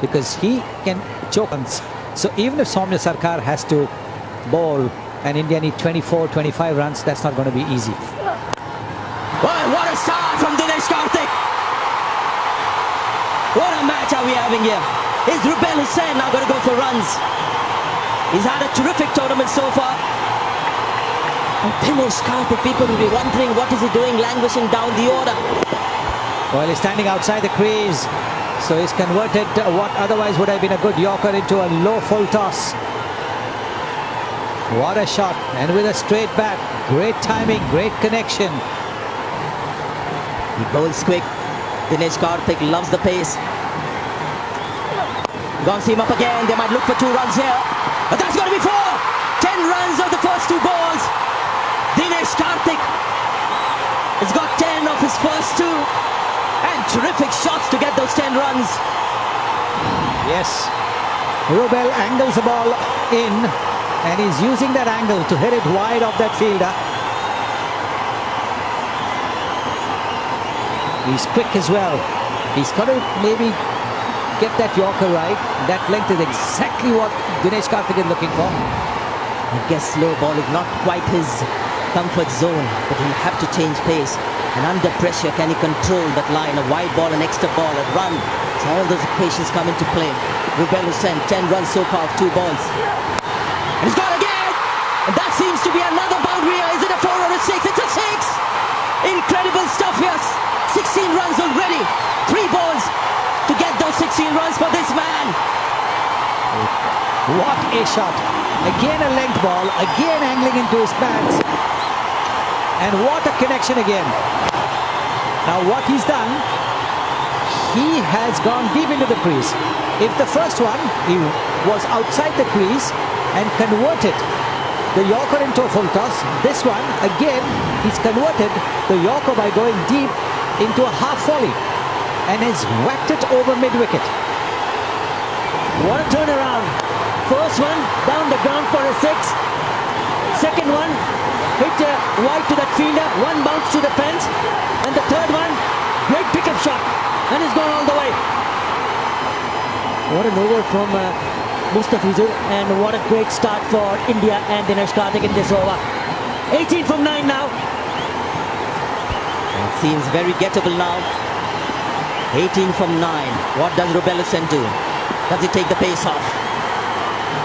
because he can choke runs. So even if Soumya Sarkar has to bowl and India need 24, 25 runs, that's not going to be easy. Well, what a start from Dinesh Karthik. What a match are we having here. Is Rubel Hussain now going to go for runs? He's had a terrific tournament so far. And Dinesh Karthik, people will be wondering what is he doing, languishing down the order. Well, he's standing outside the crease. So he's converted what otherwise would have been a good Yorker into a low full toss. What a shot, and with a straight bat. Great timing, great connection. He bowls quick. Dinesh Karthik loves the pace. Gonna see him up again. They might look for 2 runs here. But that's going to be 4. 10 runs of the first 2 balls. Dinesh Karthik has got 10 of his first 2. And terrific shots to get those 10 runs. Yes. Rubel angles the ball in, and he's using that angle to hit it wide off that fielder. He's quick as well. He's got to maybe get that Yorker right. That length is exactly what Dinesh Karthik is looking for. I guess slow ball is not quite his comfort zone, but he'll have to change pace. And under pressure, can he control that line? A wide ball, an extra ball, a run. So all those equations come into play. Rubel Hussain, 10 runs so far of 2 balls. And he's gone again! And that seems to be another boundary. Is it a 4 or a 6? It's a 6! Incredible stuff here. 16 runs already. 3 balls to get those 16 runs for this man. What a shot. Again a length ball, again angling into his pads. And what a connection again. Now what he's done, he has gone deep into the crease. If the first one, he was outside the crease and converted the Yorker into a full toss, this one, again, he's converted the Yorker by going deep into a half volley and has whacked it over mid-wicket. What a turnaround. First one down the ground for a 6. Second one hit wide to that fielder, 1 bounce to the fence, and the third one, great pickup shot, and he's gone all the way. What an over from Mustafizur, and what a great start for India and Dinesh Karthik in this over. 18 from 9 now. It seems very gettable now. 18 from 9. What does Rubel Hussain do? Does he take the pace off?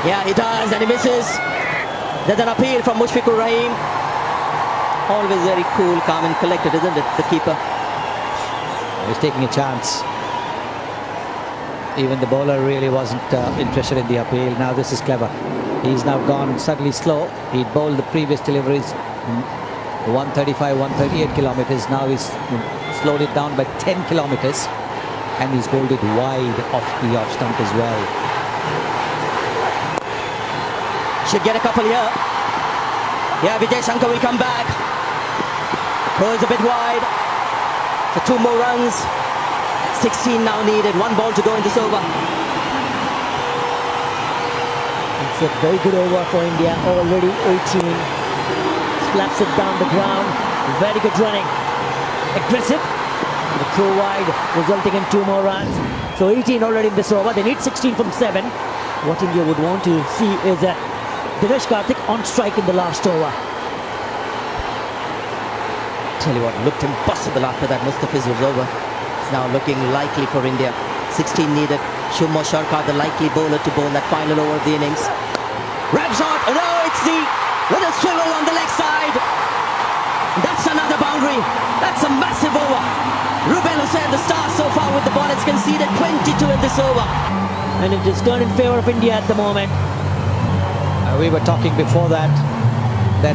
Yeah, he does, and he misses. There's an appeal from Mushfiqur Rahim. Always very cool, calm and collected, isn't it, the keeper? He's taking a chance. Even the bowler really wasn't interested in the appeal. Now this is clever. He's now gone suddenly slow. He'd bowled the previous deliveries 135, 138 kilometers. Now he's slowed it down by 10 kilometers. And he's bowled it wide off the off stump as well. Should get a couple here. Yeah, Vijay Shankar will come back. Goes a bit wide. So 2 more runs. 16 now needed. 1 ball to go in this over. It's a very good over for India. Already 18. Slaps it down the ground. Very good running. Aggressive. The throw wide, resulting in 2 more runs. So 18 already in this over. They need 16 from 7. What India would want to see is Dinesh Karthik on strike in the last over. Tell you what, looked impossible after that. Mustafizur was over. It's now looking likely for India. 16 needed. Shumo Sharkar, the likely bowler to bowl that final over of the innings. Rab shot. No, it's the little swivel on the leg side. That's another boundary. That's a massive over. Rubel Hussain, the star so far with the ball, has conceded 22 in this over. And it is turned in favour of India at the moment. We were talking before that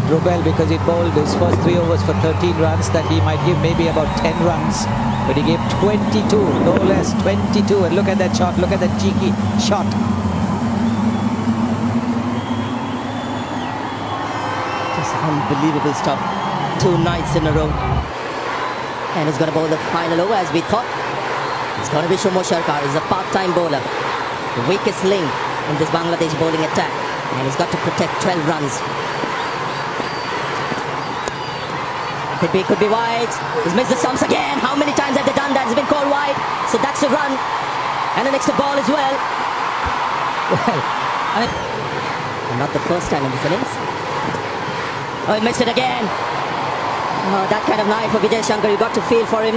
Rubel, because he bowled his first 3 overs for 13 runs, that he might give maybe about 10 runs. But he gave 22, no less, 22. And look at that shot, look at that cheeky shot. Just unbelievable stuff. 2 nights in a row. And he's going to bowl the final over as we thought. It's going to be Shumo Sharkar. He's a part-time bowler. The weakest link in this Bangladesh bowling attack. And he's got to protect 12 runs. Could be wide. He's missed the stumps again. How many times have they done that? It's been called wide. So that's a run. And an extra ball as well. Well, And not the first time in this innings. Oh, he missed it again. Oh, that kind of night for Vijay Shankar. You got to feel for him.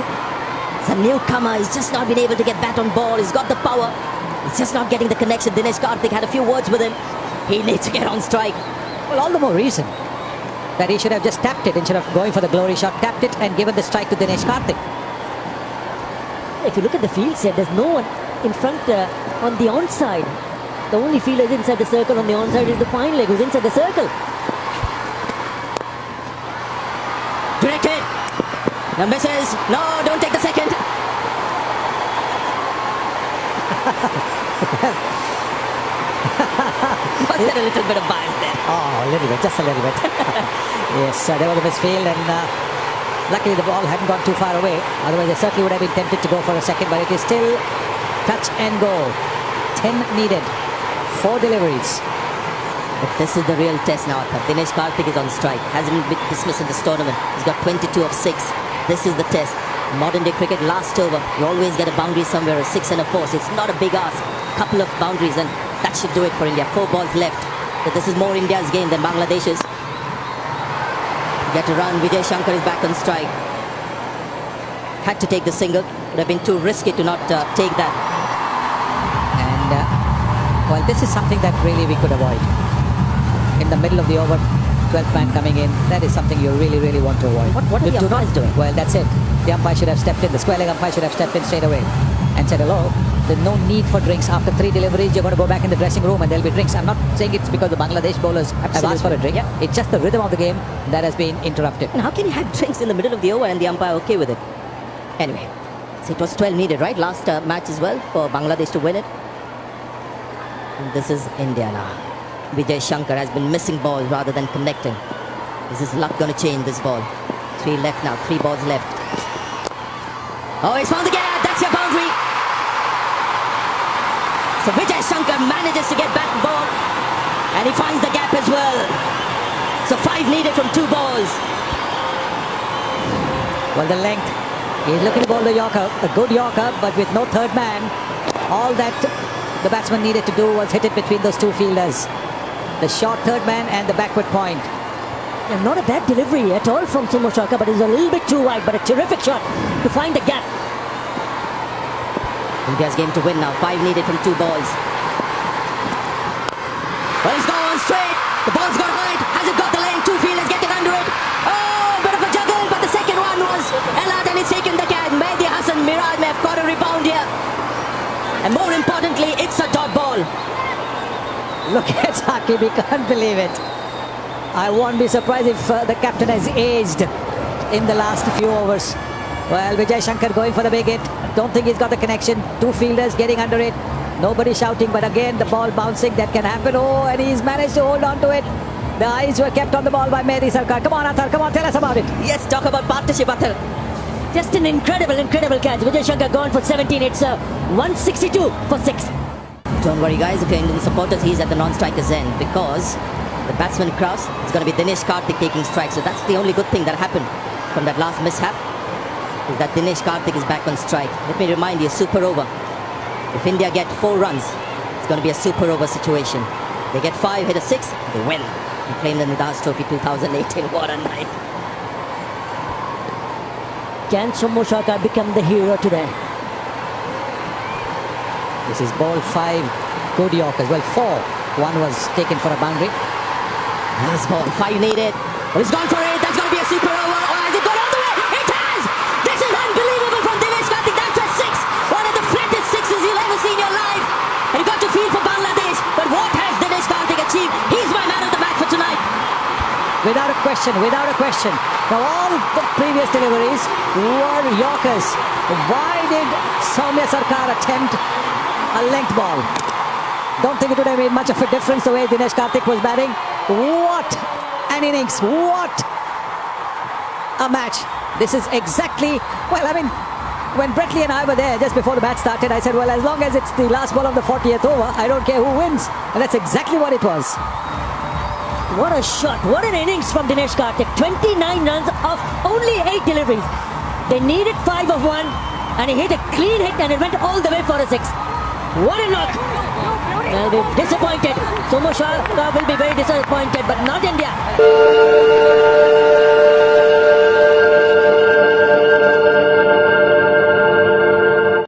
It's a newcomer. He's just not been able to get bat on ball. He's got the power. He's just not getting the connection. Dinesh Karthik had a few words with him. He needs to get on strike. well, all the more reason that he should have just tapped it instead of going for the glory shot. Tapped it and given the strike to Dinesh Karthik. If you look at the field set, there's no one in front on the onside. The only fielder is inside the circle on the onside is the fine leg who's inside the circle. Directed. No misses. No, don't take the second. Was there a little bit of bias there? Oh, a little bit, just a little bit. Yes, there was a misfield, and luckily the ball hadn't gone too far away. Otherwise, they certainly would have been tempted to go for a second, but it is still touch and go. 10 needed, 4 deliveries. But this is the real test now. Dinesh Karthik is on strike. Hasn't been dismissed in this tournament. He's got 22 of 6. This is the test. Modern day cricket, last over, you always get a boundary somewhere, a 6 and a 4. So it's not a big ask. Couple of boundaries, and that should do it for India. 4 balls left. So this is more India's game than Bangladesh's. Get a run. Vijay Shankar is back on strike. Had to take the single. Would have been too risky to not take that. And, well, this is something that really we could avoid. In the middle of the over, 12th man coming in, that is something you really, really want to avoid. What are the Do not- umpires doing? Well, that's it. The umpire should have stepped in. The square leg umpire should have stepped in straight away and said, hello, there's no need for drinks. After 3 deliveries, you're going to go back in the dressing room and there'll be drinks. I'm not saying it's because the Bangladesh bowlers have asked for a drink. Yeah. It's just the rhythm of the game that has been interrupted. And how can you have drinks in the middle of the over and the umpire okay with it? Anyway, so it was 12 needed, right? Last match as well for Bangladesh to win it. And this is India now. Vijay Shankar has been missing balls rather than connecting. Is his luck going to change this ball? 3 left now, 3 balls left. Oh, he's found the gap. That's your boundary. So Vijay Shankar manages to get back the ball and he finds the gap as well. So 5 needed from 2 balls. Well, the length. He's looking to bowl the Yorker, a good Yorker, but with no third man. All that the batsman needed to do was hit it between those 2 fielders. The short third man and the backward point. And not a bad delivery at all from Sumo Shaka, but it's a little bit too wide, but a terrific shot to find the gap. India's game to win now. 5 needed from 2 balls. Well, he's gone straight. The ball's got height. Has it got the length? 2 fielders getting under it. Oh, bit of a juggle, but the second one was Elad and he's taken the catch. Mehdi Hassan Miraj may have caught a rebound here. And more importantly, it's a dot ball. Look at Saqib, he can't believe it. I won't be surprised if the captain has aged in the last few overs. Well, Vijay Shankar going for the big hit. Don't think he's got the connection. 2 fielders getting under it. Nobody shouting, but again the ball bouncing. That can happen. Oh, and he's managed to hold on to it. The eyes were kept on the ball by Mehdi Sarkar. Come on, Athar, come on, tell us about it. Yes, talk about partnership, Athar. Just an incredible catch. Vijay Shankar gone for 17. It's 162 for 6. Don't worry, guys. If you're Indian supporters, he's at the non-striker's end because the batsman cross is going to be Dinesh Karthik taking strike. So that's the only good thing that happened from that last mishap. Is that Dinesh Karthik is back on strike. Let me remind you, super over. If India get 4 runs, it's going to be a super over situation. They get 5, hit a 6, they win. And claim the Nidahas Trophy 2018. What a night. Can Sumo Shaka become the hero today? This is ball 5. Good Yorkers. Well, 4. One was taken for a boundary. Nice ball. 5 needed. Oh, he's gone for it. That's going to be a super over. Or has it gone all the way? It has! This is unbelievable from Dinesh Karthik. That's a 6. One of the flattest 6s you'll ever see in your life. And you got to feel for Bangladesh. But what has Dinesh Karthik achieved? He's my man of the match for tonight. Without a question, without a question. Now all the previous deliveries were Yorkers. Why did Soumya Sarkar attempt a length ball? Don't think it would have made much of a difference the way Dinesh Karthik was batting. What an innings, what a match. This is exactly, well, I mean, when Brett Lee and I were there just before the match started, I said, well, as long as it's the last ball of the 40th over, I don't care who wins. And that's exactly what it was. What a shot. What an innings from Dinesh Karthik. 29 runs of only 8 deliveries. They needed 5 of 1 and he hit a clean hit and it went all the way for a 6. What a knock! And they're disappointed. Somo Shah will be very disappointed, but not India.